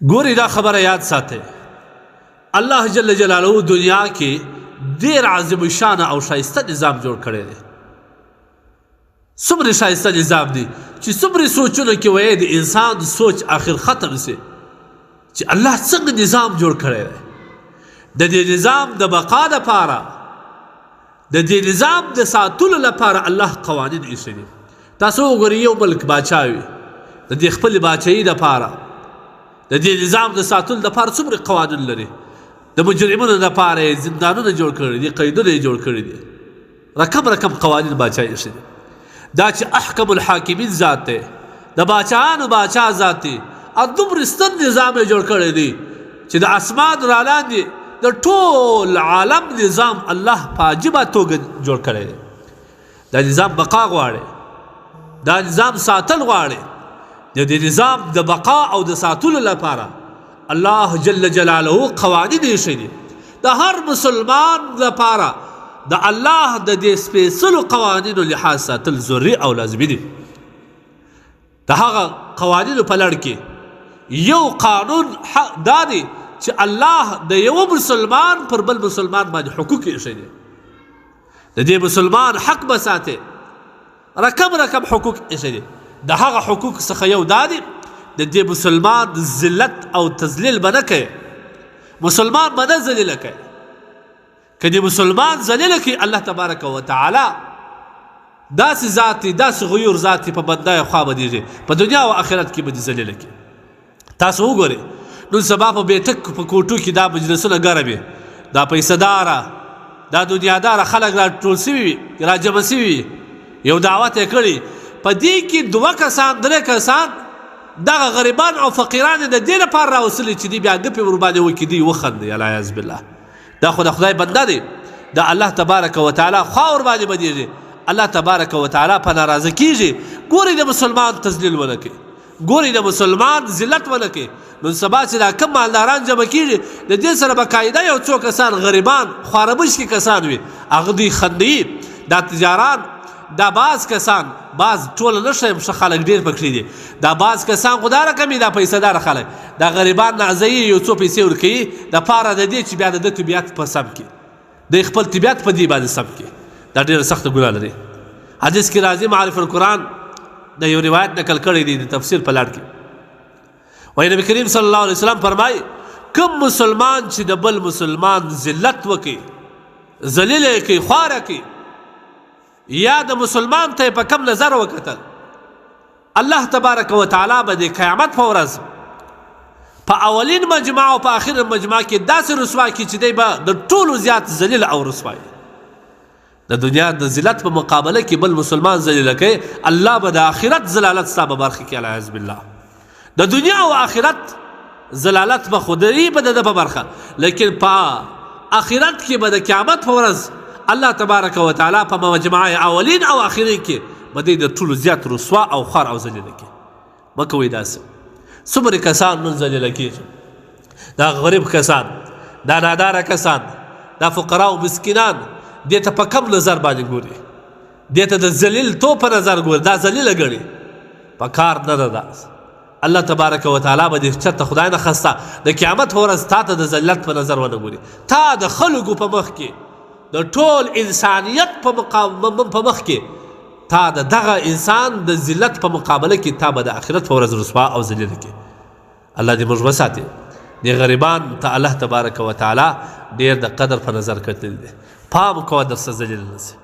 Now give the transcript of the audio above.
ګورې دا خبره یاد ساتئ، الله جل جلاله دنیا کې ډېر عظیم شان او ښایسته نظام جوړ کړی دی. څومره ښایسته نظام دی چې څومره سوچونه کې وایي د انسان سوچ آخر ختم سي چې الله څنګه نظام جوړ کړی دی. د دې نظام د بقا لپاره، د دې نظام د ساتلو لپاره الله قوانین ایښي دي. تاسو وګورئ یو ملک باچا وي، د دې خپلې باچایي لپاره د دې نظام د ساتلو لپاره څومره قوانین لري. د مجرمینو لپاره یې زندانونه جوړ کړي دي، قیدونه یې جوړ کړي دي، رقم قوانین باچا ایښي دي. دا چې احکم الحاکمین ذات دی، د باچاانو باچا ذات دی، او دومره ستر نظام یې جوړ کړی دی چې د اسمان را لاندې د ټول عالم نظام الله په عجیبه توګه جوړ کړی دی. دا نظام بقا غواړي، دا نظام ساتل غواړي. د دې نظام د بقا او د ساتلو لپاره الله جل جلاله قوانین ایښي دي. د هر مسلمان لپاره د الله د دې سپېڅلو قوانینو لحاظ ساتل ضروري او لازمي دي. د هغه قوانینو په لړ کې یو قانون دا دی چې الله د یو مسلمان پر بل مسلمان باندې حقوق ایښي دي. د دې مسلمان حق به ساتي، رقم حقوق ایښي دي. د هغه حقوق څخه یو دا دی د دې مسلمان ذلت او تذلیل به نه کوي، مسلمان به نه ذلیله کوي. که دې مسلمان ذلیله کوي، الله تبارک وتعالی داسې ذات دی، داسې غیور ذات دی، په بنده خوا به دیږي، په دنیا او آخرت کې به دې ذلیله کوي. تاسو وګورئ نن سبا په بیټک په کوټو کې دا مجلسونه ګرم وي، دا پیسه داره، دا دنیاداره خلک را ټول سوي وي، را جمع سوي وي، یو دعوت یې کړي، په دې کې 2 کسان 3 کسان دغه غریبان او فقیران د دې لپاره راوصلي چې دی بیا ګپې ورباندې وکړي، دی وخندي. العیاذ بالله، دا خو د خدای بنده دی، د الله تبارک وتعالی خوا ورباندې بدیږي، الله تبارک وتعالی په ناراضه کیږي. ګورئ د مسلمان تذلیل ونه کوي، ګورئ د مسلمان ذلت ونه کوي. نن سبا چې دا کم مالداران جمع کیږي، د دې سره باقاعده یو څو کسان غریبان خواربشکي کسان وي، هغه دوی خندي. دا تجاران، دا بعض کسان، بعض ټول نه ښیم ښه خلک ډېر پکښې دي، دا بعض کسان خو دا رقم وي، دا پیسه داره خلک، دا غریبان نازوي، یو څو پیسې ورکوي دپاره د دې چې بیا د ده طبیعت په سم کړي، د خپل طبیعت په دې باندې سم کړي. دا ډېره سخته ګناه لري. حدیث کې راځي، معارف القرآن د یو روایت نقل کړی دی د تفسیر په لړ کې، وایي نبی کریم صلی الله علیه وسلم فرمایي کوم مسلمان چې د بل مسلمان ذلت وکړي، ذلیله یې کوي، خواره کوي، یا د مسلمان ته په کم نظر وکتل، الله تبارک وتعالی به د قیامت په ورځ په اولین مجمع او په آخر مجمع کې داسې رسوا کړي چې دی به د ټولو زیات ذلیل او رسوا وي. د دنیا د ذلت په مقابله کې بل مسلمان ذلیله کوي، الله به د آخرت ذلالت ستا په برخه کې. العیاذ بالله، د دنیا او آخرت ذلالت به خودی به د ده په برخه، لیکن په آخرت کې به د قیامت په ورځ الله تبارک وتعالی په مجمع اولین او آخرین کې به دی د ټولو زیات رسوا او خوار او ذلیله کوي. مه کوئ داسې. څومره کسان نن ذلیله کېږي، دا غریب کسان، دا ناداره کسان، دا فقرا او مسکینان، دې ته په کم نظر باندې ګوري، دې ته د ذلیل تو په نظر ګوري، دا ذلیله ګڼي، په کار نه ده. دا الله تبارک وتعالی به دې چېرته خدای نه خسته د قیامت په ورځ تا ته د ذلت په نظر ونه ګوري. تا د خلکو په مخ کې، د ټول انسانیت په مخ کې، تا د دغه انسان د ذلت په مقابله کې تا به د آخرت په ورځ رسوا او ذلیله کې. الله دې موږ وساتي. دې غریبان ته الله تبارک وتعالی ډېر د قدر په نظر کتلی دی. پام کوه درسه ذلیل نه سي.